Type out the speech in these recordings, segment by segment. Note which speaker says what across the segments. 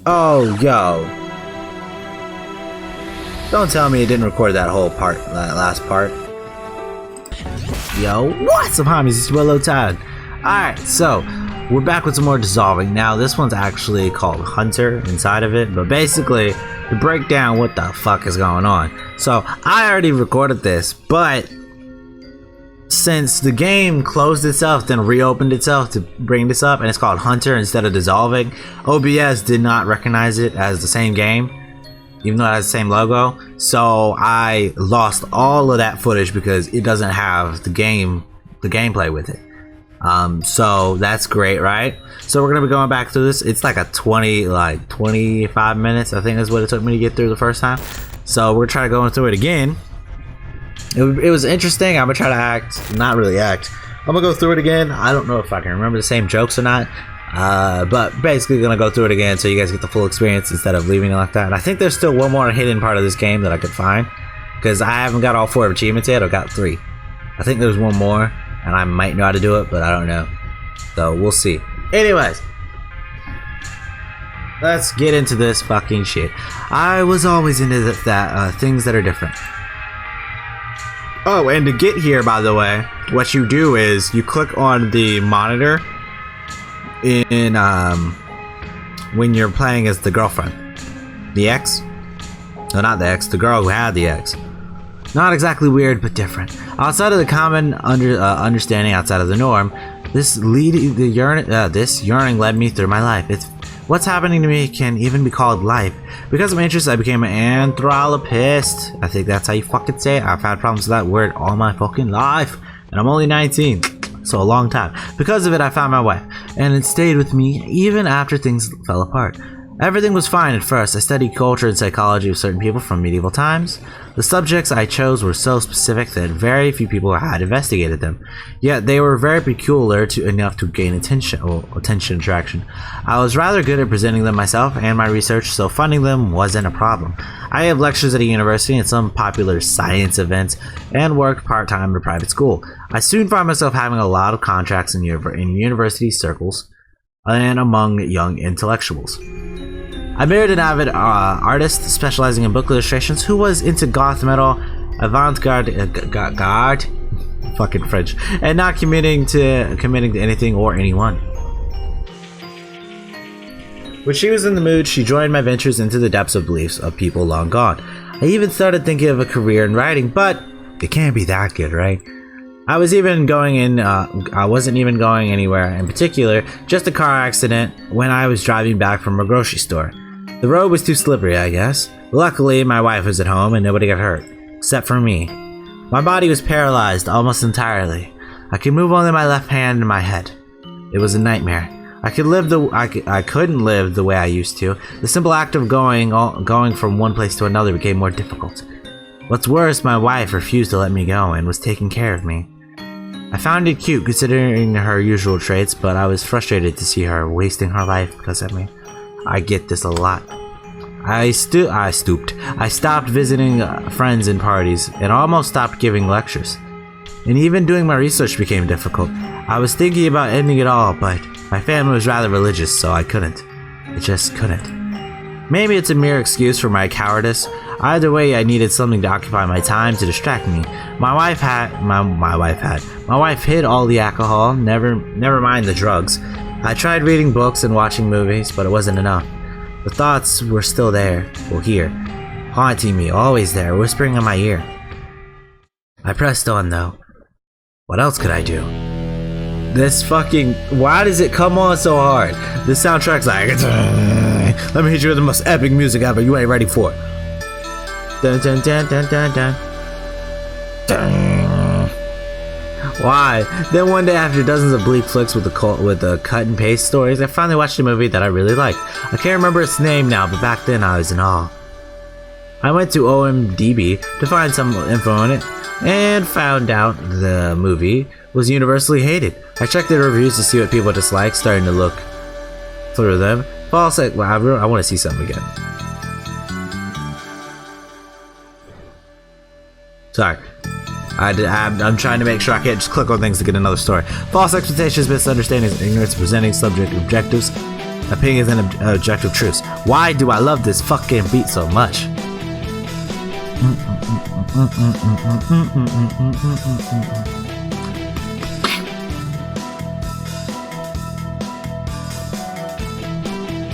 Speaker 1: Oh, yo. Don't tell me it didn't record that whole part, that last part. Yo, what's up, homies? It's your LowTide. Alright, so we're back with some more dissolving. Now, this one's actually called Hunter inside of it, but basically, to break down what the fuck is going on. So, I already recorded this, but since the game closed itself, then reopened itself to bring this up, and it's called Hunter instead of Dissolving, OBS did not recognize it as the same game, even though it has the same logo. So I lost all of that footage because it doesn't have the gameplay with it. So that's great, right? So we're gonna be going back through this. It's like a 25 minutes, I think is what it took me to get through the first time. So we're trying to go through it again. It was interesting. I'm gonna try to not really act. I'm gonna go through it again. I don't know if I can remember the same jokes or not. But basically gonna go through it again so you guys get the full experience instead of leaving it like that. And I think there's still one more hidden part of this game that I could find, because I haven't got all 4 achievements yet. I've got 3. I think there's one more, and I might know how to do it, but I don't know. So we'll see. Anyways, let's get into this fucking shit. I was always into things that are different. Oh, and to get here, by the way, what you do is you click on the monitor in when you're playing as the girlfriend, the ex. No, not the ex, the girl who had the ex. Not exactly weird, but different. Outside of the common understanding, outside of the norm, this yearning led me through my life. It's what's happening to me can even be called life. Because of my interest, I became an anthropologist. I think that's how you fucking say it. I've had problems with that word all my fucking life, and I'm only 19. So a long time. Because of it, I found my wife, and it stayed with me even after things fell apart. Everything was fine at first. I studied culture and psychology of certain people from medieval times. The subjects I chose were so specific that very few people had investigated them. Yet they were very peculiar enough to gain attention attraction. I was rather good at presenting them myself and my research, so funding them wasn't a problem. I have lectures at a university and some popular science events, and worked part-time at a private school. I soon found myself having a lot of contracts in university circles and among young intellectuals. I married an avid artist specializing in book illustrations who was into goth metal, avant-garde, fucking French, and not committing to anything or anyone. When she was in the mood, she joined my ventures into the depths of beliefs of people long gone. I even started thinking of a career in writing, but it can't be that good, right? I wasn't even going anywhere in particular, just a car accident when I was driving back from a grocery store. The road was too slippery, I guess. Luckily, my wife was at home and nobody got hurt, except for me. My body was paralyzed almost entirely. I could move only my left hand and my head. It was a nightmare. I couldn't live the way I used to. The simple act of going from one place to another became more difficult. What's worse, my wife refused to let me go and was taking care of me. I found it cute considering her usual traits, but I was frustrated to see her wasting her life because of me. I get this a lot. I stopped visiting friends and parties and almost stopped giving lectures. And even doing my research became difficult. I was thinking about ending it all, but my family was rather religious, so I couldn't. I just couldn't. Maybe it's a mere excuse for my cowardice. Either way, I needed something to occupy my time to distract me. My wife hid all the alcohol, never mind the drugs. I tried reading books and watching movies, but it wasn't enough. The thoughts were still there, here, haunting me, always there, whispering in my ear. I pressed on, though. What else could I do? Why does it come on so hard? The soundtrack's like, let me hit you with the most epic music ever, you ain't ready for it. Dun dun dun dun dun dun. Dun. Why? Then one day, after dozens of bleak flicks with the cut and paste stories, I finally watched a movie that I really liked. I can't remember its name now, but back then I was in awe. I went to OMDB to find some info on it, and found out the movie was universally hated. I checked the reviews to see what people disliked, starting to look through them. Paul said, well, I want to see something again. Sorry. I'm trying to make sure I can't just click on things to get another story. False expectations, misunderstandings, ignorance, presenting subject objectives. Opinions and objective truths. Why do I love this fucking beat so much?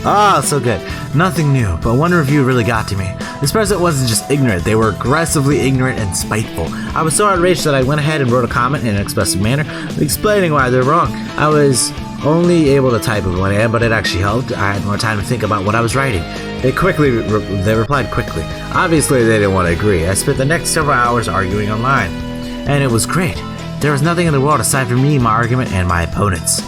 Speaker 1: Ah, so good. Nothing new, but one review really got to me. This person wasn't just ignorant, they were aggressively ignorant and spiteful. I was so outraged that I went ahead and wrote a comment in an expressive manner, explaining why they're wrong. I was only able to type with one hand, but it actually helped. I had more time to think about what I was writing. They replied quickly. Obviously, they didn't want to agree. I spent the next several hours arguing online, and it was great. There was nothing in the world aside from me, my argument, and my opponents.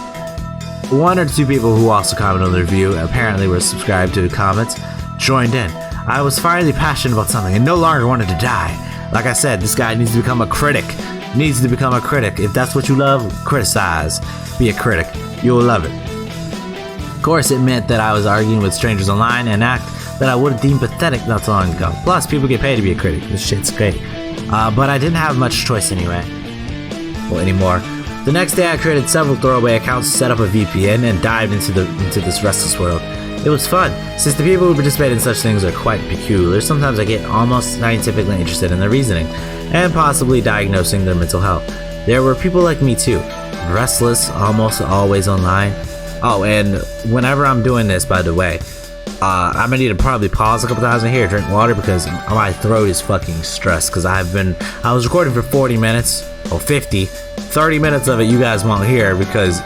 Speaker 1: One or two people who also commented on the review, apparently were subscribed to the comments, joined in. I was finally passionate about something and no longer wanted to die. Like I said, this guy needs to become a critic. Needs to become a critic. If that's what you love, criticize. Be a critic. You'll love it. Of course, it meant that I was arguing with strangers online, an act that I would have deemed pathetic not so long ago. Plus, people get paid to be a critic. This shit's great. But I didn't have much choice anyway. Well, anymore. The next day, I created several throwaway accounts, set up a VPN, and dived into this restless world. It was fun. Since the people who participate in such things are quite peculiar, sometimes I get almost scientifically interested in their reasoning, and possibly diagnosing their mental health. There were people like me too, restless, almost always online. Oh, and whenever I'm doing this, by the way, I'm gonna need to probably pause a couple times in here, drink water, because my throat is fucking stressed, because I was recording for 40 minutes, or 50, 30 minutes of it you guys won't hear because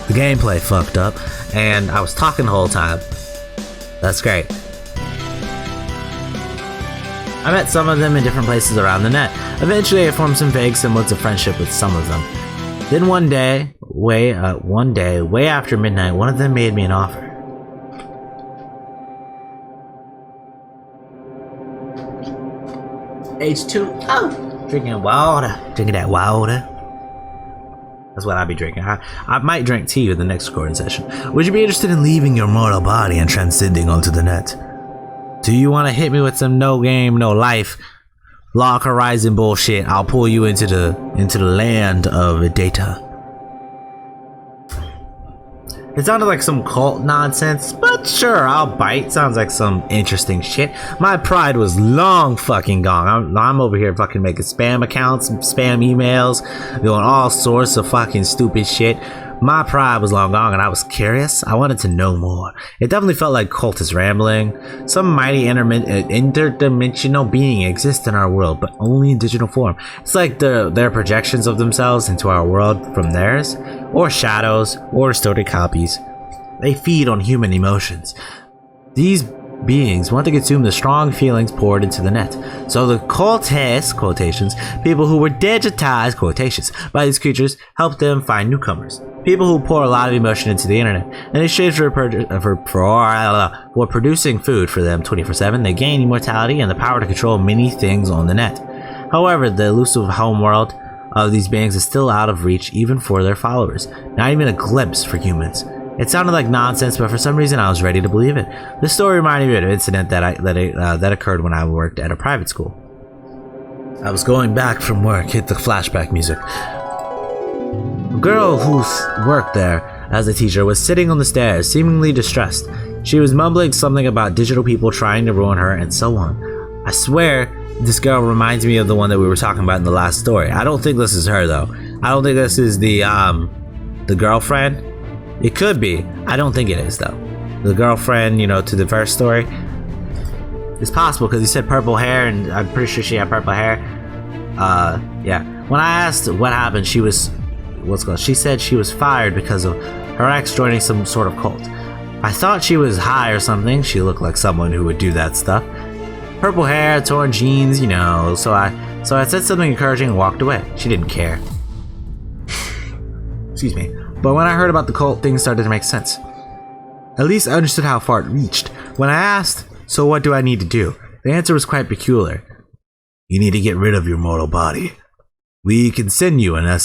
Speaker 1: the gameplay fucked up, and I was talking the whole time. That's great. I met some of them in different places around the net. Eventually I formed some vague semblance of friendship with some of them. Then one day, way after midnight, one of them made me an offer. H2O. Drinking that water. That's what I'll be drinking. I might drink tea with the next recording session. Would you be interested in leaving your mortal body and transcending onto the net? Do you want to hit me with some no game, no life, Log Horizon bullshit? I'll pull you into the land of data. It sounded like some cult nonsense, but sure, I'll bite. Sounds like some interesting shit. My pride was long fucking gone. I'm over here fucking making spam accounts, spam emails, doing all sorts of fucking stupid shit. My pride was long gone and I was curious. I wanted to know more. It definitely felt like cultist rambling. Some mighty interdimensional being exists in our world, but only in digital form. It's like their projections of themselves into our world from theirs, or shadows, or distorted copies. They feed on human emotions. These beings want to consume the strong feelings poured into the net. So the cultists, quotations, people who were digitized, quotations, by these creatures, help them find newcomers. People who pour a lot of emotion into the internet. In exchange for producing food for them 24/7, they gain immortality and the power to control many things on the net. However, the elusive homeworld of these beings is still out of reach even for their followers. Not even a glimpse for humans. It sounded like nonsense, but for some reason I was ready to believe it. This story reminded me of an incident that occurred when I worked at a private school. I was going back from work, hit the flashback music. A girl who worked there as a teacher was sitting on the stairs, seemingly distressed. She was mumbling something about digital people trying to ruin her and so on. I swear this girl reminds me of the one that we were talking about in the last story. I don't think this is her though. I don't think this is the girlfriend. It could be. I don't think it is though. The girlfriend, to the first story. It's possible because he said purple hair, and I'm pretty sure she had purple hair. Yeah. When I asked what happened, she said she was fired because of her ex joining some sort of cult. I thought she was high or something. She looked like someone who would do that stuff. Purple hair, torn jeans, So I said something encouraging and walked away. She didn't care. Excuse me. But when I heard about the cult, things started to make sense. At least I understood how far it reached. When I asked, so what do I need to do? The answer was quite peculiar. You need to get rid of your mortal body. We can send you a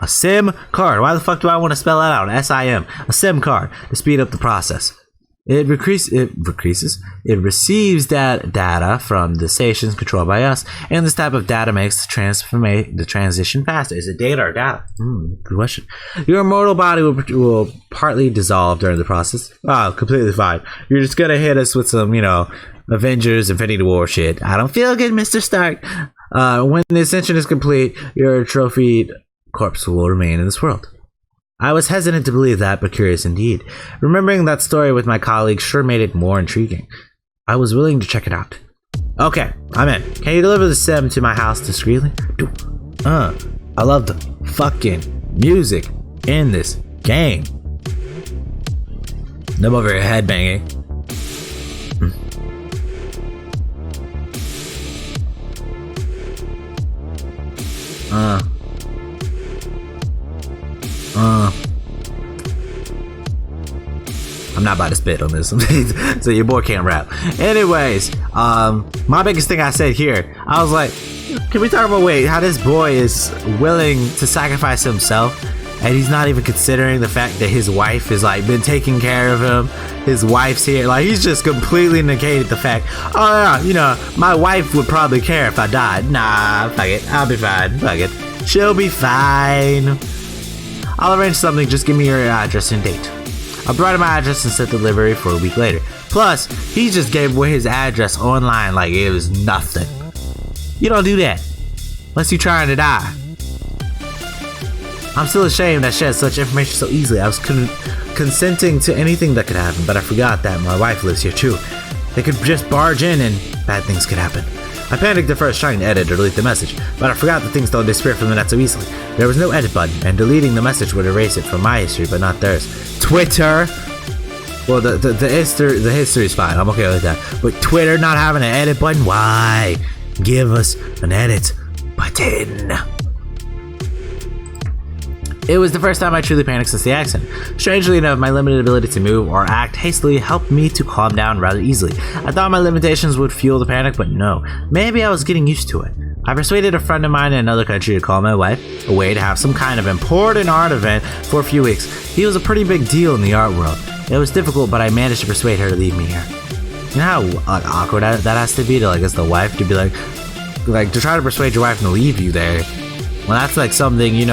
Speaker 1: SIM card. Why the fuck do I want to spell that out? SIM. A SIM card to speed up the process. It receives that data from the stations controlled by us, and this type of data makes the transition faster. Is it data or data? Good question. Your mortal body will partly dissolve during the process. Oh, completely fine. You're just gonna hit us with some, Avengers Infinity War shit. I don't feel good, Mr. Stark. When the ascension is complete, your trophied corpse will remain in this world. I was hesitant to believe that, but curious indeed. Remembering that story with my colleague sure made it more intriguing. I was willing to check it out. Okay, I'm in. Can you deliver the sim to my house discreetly? I love the fucking music in this game. I'm over here headbanging. I'm not about to spit on this, so your boy can't rap. Anyways, my biggest thing I said here, I was like, can we talk about how this boy is willing to sacrifice himself, and he's not even considering the fact that his wife has been taking care of him. His wife's here, he's just completely negated the fact. Oh yeah, my wife would probably care if I died. Nah, fuck it, I'll be fine. Fuck it, she'll be fine. I'll arrange something. Just give me your address and date. I brought him my address and set delivery for a week later. Plus, he just gave away his address online like it was nothing. You don't do that unless you're trying to die. I'm still ashamed I shared such information so easily. I was consenting to anything that could happen, but I forgot that my wife lives here too. They could just barge in and bad things could happen. I panicked at first trying to edit or delete the message, but I forgot that things don't disappear from the net so easily. There was no edit button, and deleting the message would erase it from my history, but not theirs. Twitter! Well, the history is fine. I'm okay with that. But Twitter not having an edit button? Why? Give us an edit button. It was the first time I truly panicked since the accident. Strangely enough, my limited ability to move or act hastily helped me to calm down rather easily. I thought my limitations would fuel the panic, but no. Maybe I was getting used to it. I persuaded a friend of mine in another country to call my wife away to have some kind of important art event for a few weeks. He was a pretty big deal in the art world. It was difficult, but I managed to persuade her to leave me here. You know how awkward that has to be to as the wife to be like to try to persuade your wife to leave you there. Well, that's something, in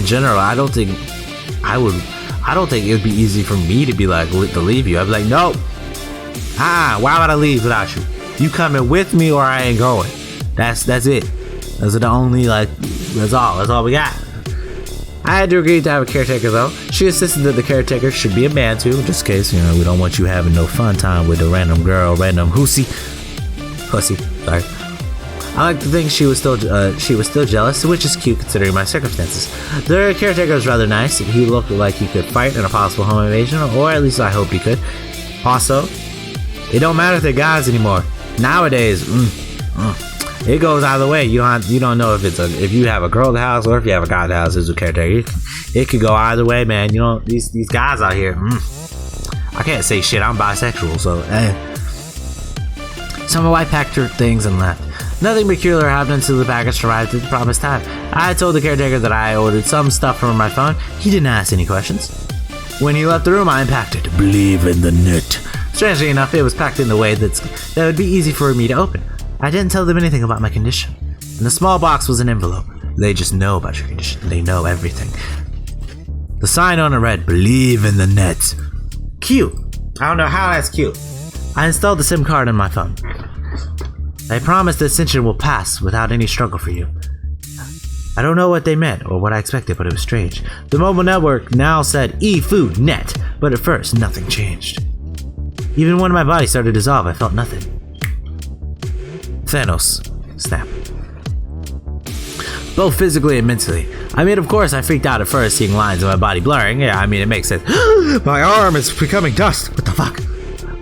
Speaker 1: general, I don't think it would be easy for me to be to leave you. I'd be like, no. Why would I leave without you? You coming with me or I ain't going. That's it. Those are the only, that's all we got. I had to agree to have a caretaker though. She insisted that the caretaker should be a man too, just in case, we don't want you having no fun time with a random girl, random pussy, sorry. I like to think she was still jealous, which is cute considering my circumstances. The caretaker was rather nice. He looked like he could fight in a possible home invasion, or at least I hope he could. Also, it don't matter if they're guys anymore. Nowadays, it goes either way. You don't know if you have a girl at the house or if you have a guy at the house as a caretaker. It could go either way, man. These guys out here. I can't say shit. I'm bisexual, so. So my wife packed her things and left. Nothing peculiar happened until the package arrived at the promised time. I told the caretaker that I ordered some stuff from my phone. He didn't ask any questions. When he left the room, I unpacked it. Believe in the net. Strangely enough, it was packed in a way that would be easy for me to open. I didn't tell them anything about my condition. And the small box was an envelope. They just know about your condition. They know everything. The sign on it read, believe in the net. Cute. I don't know how that's cute. I installed the SIM card on my phone. I promise the ascension will pass without any struggle for you. I don't know what they meant or what I expected, but it was strange. The mobile network now said eFood net, but at first nothing changed. Even when my body started to dissolve, I felt nothing. Thanos. Snap. Both physically and mentally. Of course, I freaked out at first seeing lines of my body blurring. Yeah, it makes sense. My arm is becoming dust. What the fuck?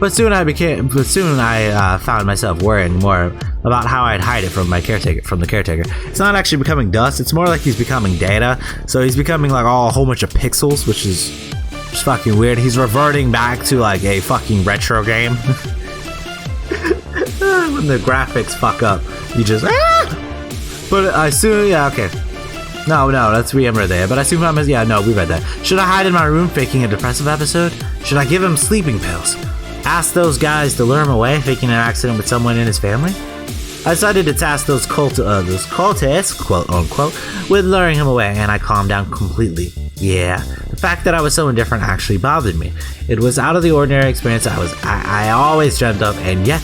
Speaker 1: But soon I found myself worrying more about how I'd hide it from the caretaker. It's not actually becoming dust. It's more like he's becoming data. So he's becoming a whole bunch of pixels, which is just fucking weird. He's reverting back to a fucking retro game. When the graphics fuck up, you just But I soon okay. No, that's we read that. But I soon found we read that. Should I hide in my room faking a depressive episode? Should I give him sleeping pills? Ask those guys to lure him away, faking an accident with someone in his family? I decided to task those cultists, quote unquote, with luring him away, and I calmed down completely. Yeah, the fact that I was so indifferent actually bothered me. It was out of the ordinary experience I always dreamt of, and yet,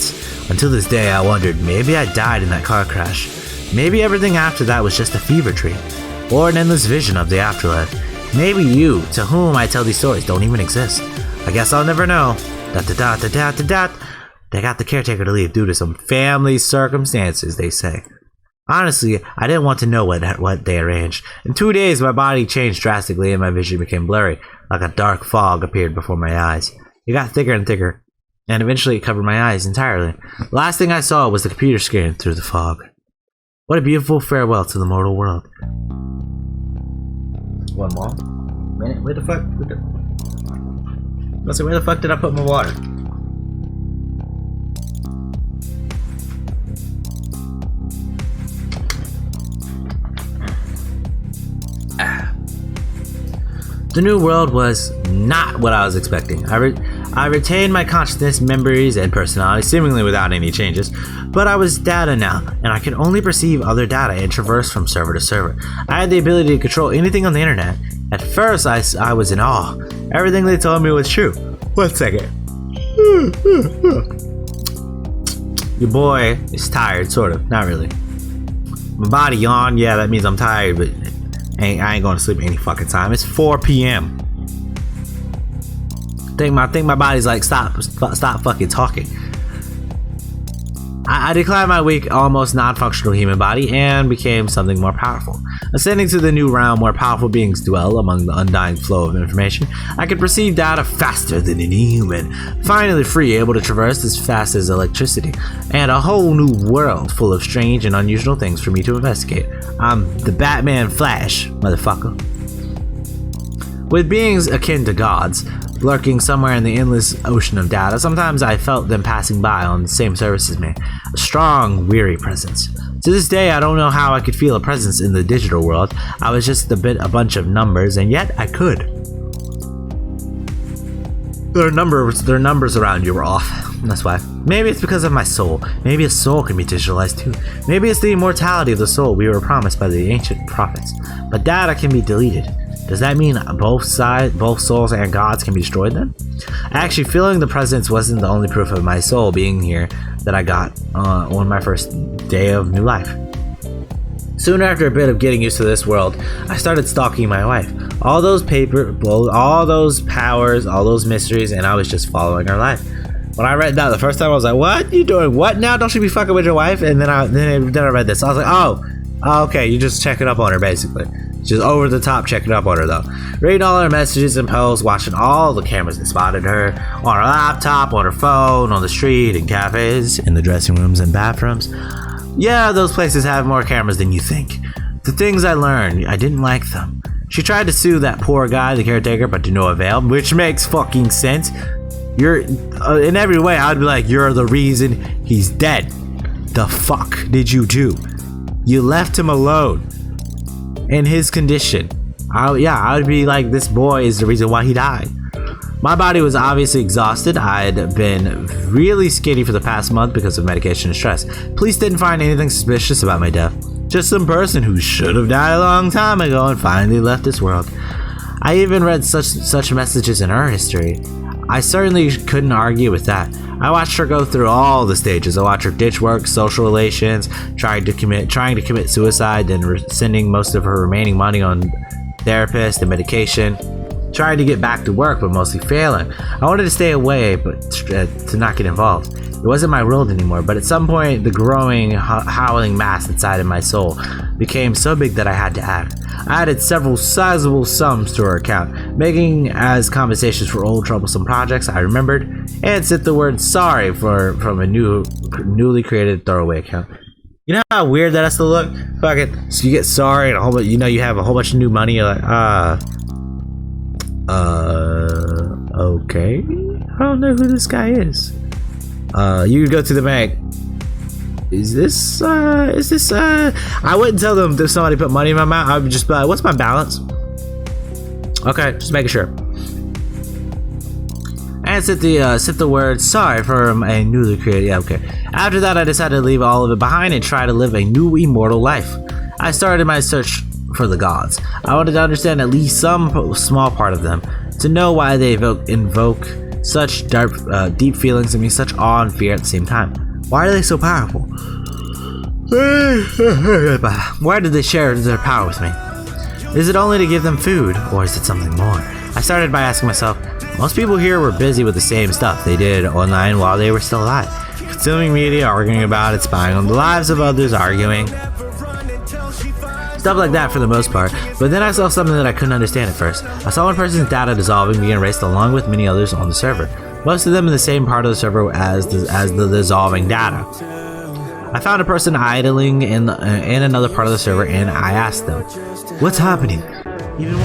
Speaker 1: until this day, I wondered, maybe I died in that car crash. Maybe everything after that was just a fever dream, or an endless vision of the afterlife. Maybe you, to whom I tell these stories, don't even exist. I guess I'll never know. They got the caretaker to leave due to some family circumstances, they say. Honestly, I didn't want to know what they arranged. In 2 days, my body changed drastically and my vision became blurry, like a dark fog appeared before my eyes. It got thicker and thicker, and eventually it covered my eyes entirely. The last thing I saw was the computer screen through the fog. What a beautiful farewell to the mortal world. One more. Man, where the fuck? Let's see, where the fuck did I put my water? The new world was not what I was expecting. I retained my consciousness, memories, and personality, seemingly without any changes, but I was data now, and I could only perceive other data and traverse from server to server. I had the ability to control anything on the internet. At first, I was in awe. Everything they told me was true. 1 second. Your boy is tired, sort of. Not really. My body yawned. Yeah, that means I'm tired, but I ain't going to sleep any fucking time. It's 4 p.m. I think my body's like, stop fucking talking. I declined my weak, almost non-functional human body and became something more powerful. Ascending to the new realm where powerful beings dwell among the undying flow of information, I could perceive data faster than any human. Finally free, able to traverse as fast as electricity, and a whole new world full of strange and unusual things for me to investigate. I'm the Batman Flash, motherfucker. With beings akin to gods, lurking somewhere in the endless ocean of data, sometimes I felt them passing by on the same surface as me. A strong, weary presence. To this day, I don't know how I could feel a presence in the digital world. I was just a bunch of numbers, and yet I could. Their numbers around you were off. That's why. Maybe it's because of my soul. Maybe a soul can be digitalized too. Maybe it's the immortality of the soul we were promised by the ancient prophets. But data can be deleted. Does that mean both souls and gods can be destroyed then? Actually, feeling the presence wasn't the only proof of my soul being here that I got on my first day of new life. Soon after a bit of getting used to this world, I started stalking my wife. All those powers, all those mysteries, and I was just following her life. When I read that the first time, I was like, "What? You doing what now? Don't you be fucking with your wife?" And then I read this. I was like, "Oh, okay, you just checking up on her, basically." Just over the top checking up on her though. Reading all her messages and posts, watching all the cameras that spotted her, on her laptop, on her phone, on the street, in cafes, in the dressing rooms and bathrooms. Yeah, those places have more cameras than you think. The things I learned, I didn't like them. She tried to sue that poor guy, the caretaker, but to no avail, which makes fucking sense. You're, in every way, I'd be like, you're the reason he's dead. The fuck did you do? You left him alone. In his condition. I would be like, this boy is the reason why he died. My body was obviously exhausted. I'd been really skinny for the past month because of medication and stress. Police didn't find anything suspicious about my death. Just some person who should have died a long time ago and finally left this world. I even read such messages in her history. I certainly couldn't argue with that. I watched her go through all the stages. I watched her ditch work, social relations, trying to commit suicide, then sending most of her remaining money on therapists and medication, trying to get back to work but mostly failing. I wanted to stay away but to not get involved. It wasn't my world anymore, but at some point the growing, howling mass inside of my soul became so big that I had to act. I added several sizable sums to her account, making as compensations for old troublesome projects I remembered, and sent the word sorry from a newly created throwaway account. You know how weird that has to look? Fucking, so you get sorry and a whole bunch, you have a whole bunch of new money. You're like, okay. I don't know who this guy is. You go to the bank. Is this I wouldn't tell them if somebody put money in my mouth. I would just be like, what's my balance? Okay, just making sure. and sip the word sorry from a newly created. Yeah, okay. After that, I decided to leave all of it behind and try to live a new immortal life. I started my search for the gods. I wanted to understand at least some small part of them, to know why they invoke such deep feelings in me, such awe and fear at the same time. Why are they so powerful? Why did they share their power with me? Is it only to give them food, or is it something more? I started by asking myself, most people here were busy with the same stuff they did online while they were still alive. Consuming media, arguing about it, spying on the lives of others, arguing. Stuff like that for the most part, but then I saw something that I couldn't understand at first. I saw one person's data dissolving being erased along with many others on the server. Most of them in the same part of the server as the dissolving data. I found a person idling in another part of the server and I asked them, what's happening? Even when